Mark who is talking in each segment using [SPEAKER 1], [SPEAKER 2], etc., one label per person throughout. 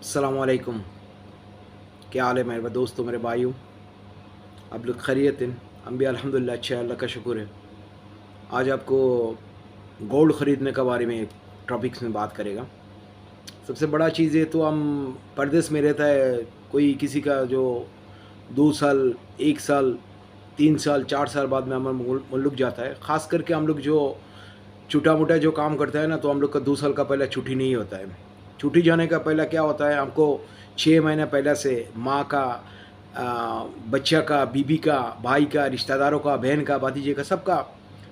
[SPEAKER 1] अस्सलाम वालेकुम। क्या हाल है मेरे दोस्तों, मेरे भाइयों? आप लोग खैरियत हैं? हम भी अल्हम्दुलिल्लाह अच्छे हैं, अल्लाह का शुक्र है। आज आपको गोल्ड ख़रीदने के बारे में टॉपिक्स में बात करेगा। सबसे बड़ा चीज़ ये तो हम परदेश में रहता है, कोई किसी का जो 2 साल, 1 साल, 3 साल, 4 साल बाद में हमारा मुल्क जाता है। ख़ास करके हम लोग जो छोटा-मोटा जो काम करता है ना, तो हम लोग का 2 साल का पहले छुट्टी नहीं होता है। छुट्टी जाने का पहले क्या होता है, हमको 6 महीने पहले से माँ का, बच्चा का, बीबी का, भाई का, रिश्तेदारों का, बहन का, भतीजे का, सबका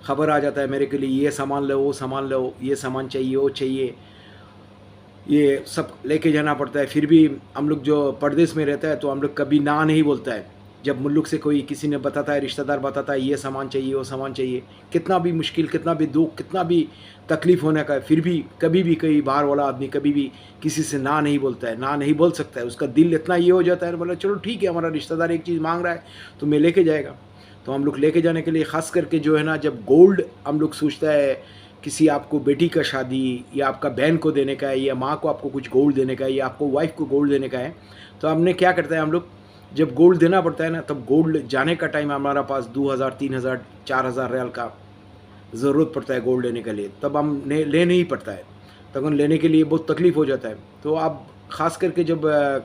[SPEAKER 1] खबर आ जाता है मेरे के लिए ये सामान लो, वो सामान लो, ये सामान चाहिए, वो चाहिए। ये सब लेके जाना पड़ता है। फिर भी हम लोग जो परदेश में रहता है तो हम लोग कभी ना नहीं बोलता है। जब मुल्क से कोई किसी ने बताता है, रिश्तेदार बताता है ये सामान चाहिए, वो सामान चाहिए, कितना भी मुश्किल, कितना भी दुख, कितना भी तकलीफ़ होने का है, फिर भी कभी भी कोई बाहर वाला आदमी कभी भी किसी से ना नहीं बोलता है, ना नहीं बोल सकता है। उसका दिल इतना ये हो जाता है, बोला चलो ठीक है, हमारा रिश्तेदार एक चीज़ मांग रहा है तो मैं लेके जाएगा। तो हम लोग लेके जाने के लिए ख़ास करके जो है ना, जब गोल्ड हम लोग सोचता है किसी आपको बेटी का शादी या आपका बहन को देने का है, या माँ को आपको कुछ गोल्ड देने का है, या आपको वाइफ को गोल्ड देने का है, तो हमने क्या करता है, हम लोग जब गोल्ड देना पड़ता है ना, तब गोल्ड जाने का टाइम हमारा पास 2000, 3000, 4000 रियाल का ज़रूरत पड़ता है गोल्ड लेने के लिए। तब हम ले नहीं पड़ता है, तब हम लेने के लिए बहुत तकलीफ़ हो जाता है। तो आप ख़ास करके जब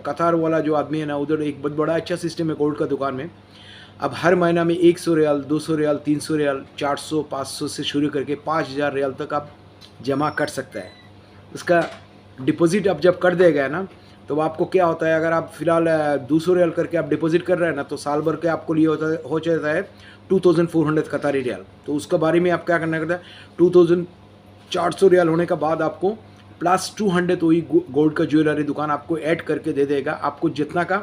[SPEAKER 1] कतार वाला जो आदमी है ना, उधर एक बहुत बड़ा अच्छा सिस्टम है गोल्ड का दुकान में। अब हर महीना में 100 रियाल, 200 रियाल, 300 रियाल, 400, 500 से शुरू करके 5000 रियाल तक आप जमा कर सकते हैं। उसका डिपॉज़िट आप जब कर देगा ना, तो आपको क्या होता है, अगर आप फ़िलहाल 200 रियाल करके आप डिपॉज़िट कर रहे हैं ना, तो साल भर के आपको लिए हो जाता है 2400 कतारी रियाल। तो उसके बारे में आप क्या करना करता है, 2400 रियाल होने के बाद आपको प्लस 200 वही गोल्ड का ज्वेलरी दुकान आपको ऐड करके दे देगा। आपको जितना का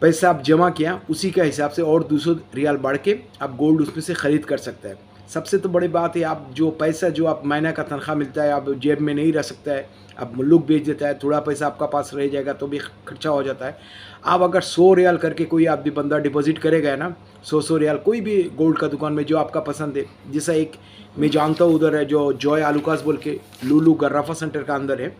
[SPEAKER 1] पैसा आप जमा किया उसी का हिसाब से और 200 रियाल बढ़ के आप गोल्ड उसमें से ख़रीद कर सकते हैं। सबसे तो बड़ी बात है, आप जो पैसा जो आप महीने का तनख्वाह मिलता है, आप जेब में नहीं रह सकता है, आप मुल्क बेच देता है, थोड़ा पैसा आपका पास रह जाएगा तो भी खर्चा हो जाता है। आप अगर 100 रियाल करके कोई आदमी बंदा डिपॉजिट करेगा ना, 100 रियाल कोई भी गोल्ड का दुकान में जो आपका पसंद है, जैसा एक मैं जानता हूँ उधर है जो जॉय आलूकास बोल के लुलु गर्राफा सेंटर का अंदर है,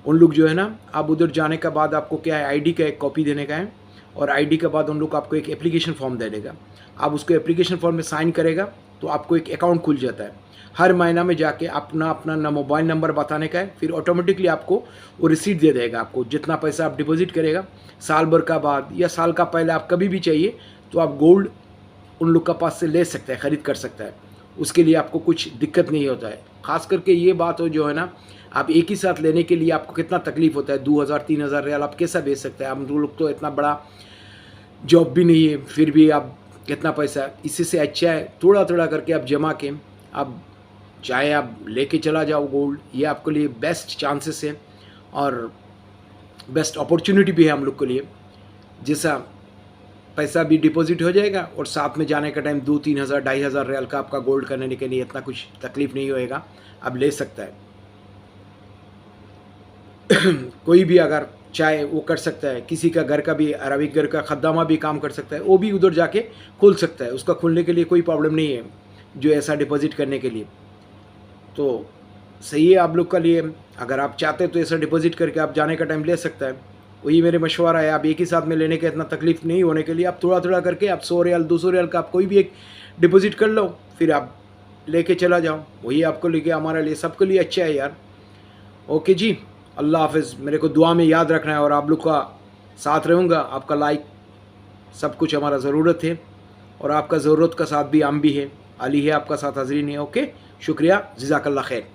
[SPEAKER 1] उन लोग जो है ना, आप उधर जाने के बाद आपको क्या है, आईडी का एक कॉपी देने का है, और आईडी के बाद उन लोग आपको एक एप्लीकेशन फॉर्म दे देगा। आप उसको एप्लीकेशन फॉर्म में साइन करेगा तो आपको एक अकाउंट खुल जाता है। हर महीना में जाके अपना अपना मोबाइल नंबर बताने का है, फिर ऑटोमेटिकली आपको वो रिसीट दे देगा। आपको जितना पैसा आप डिपॉजिट करेगा, साल भर का बाद या साल का पहले आप कभी भी चाहिए तो आप गोल्ड उन लोग का पास से ले सकते हैं, ख़रीद कर सकता है। उसके लिए आपको कुछ दिक्कत नहीं होता है। ख़ास करके ये बात हो जो है ना, आप एक ही साथ लेने के लिए आपको कितना तकलीफ़ होता है। 2000, 3000 रियाल आप कैसा बेच सकते हैं? हम लोग तो इतना बड़ा जॉब भी नहीं है, फिर भी आप कितना पैसा, इसी से अच्छा है थोड़ा थोड़ा करके आप जमा के आप चाहे आप लेके चला जाओ गोल्ड। ये आपके लिए बेस्ट चांसेस है और बेस्ट अपॉर्चुनिटी भी है हम लोग के लिए। जैसा पैसा भी डिपॉजिट हो जाएगा और साथ में जाने का टाइम 2-3 हज़ार, 2500 रियाल का आपका गोल्ड करने के लिए इतना कुछ तकलीफ़ नहीं होएगा, आप ले सकता है। कोई भी अगर चाहे वो कर सकता है, किसी का घर का भी, अरबिक घर का खद्दामा भी काम कर सकता है, वो भी उधर जाके खोल सकता है। उसका खोलने के लिए कोई प्रॉब्लम नहीं है, जो ऐसा डिपॉजिट करने के लिए। तो सही है आप लोग का लिए, अगर आप चाहते हैं तो ऐसा डिपॉजिट करके आप जाने का टाइम ले सकता है। वही मेरे मशवरा है, आप एक ही साथ में लेने का इतना तकलीफ़ नहीं होने के लिए आप थोड़ा थोड़ा करके आप 100 रियाल, 200 रियाल का आप कोई भी एक डिपॉजिट कर लो, फिर आप लेके चला जाओ। वही आपको लेके हमारे लिए, सबके लिए अच्छा है यार। ओके जी, अल्लाह हाफ़िज़। मेरे को दुआ में याद रखना है और आप लोग का साथ रहूँगा। आपका लाइक सब कुछ हमारा ज़रूरत है और आपका ज़रूरत का साथ भी हम भी है। अली है आपका साथ, हाज़रीन है। ओके, शुक्रिया, जज़ाकल्लाह खैर।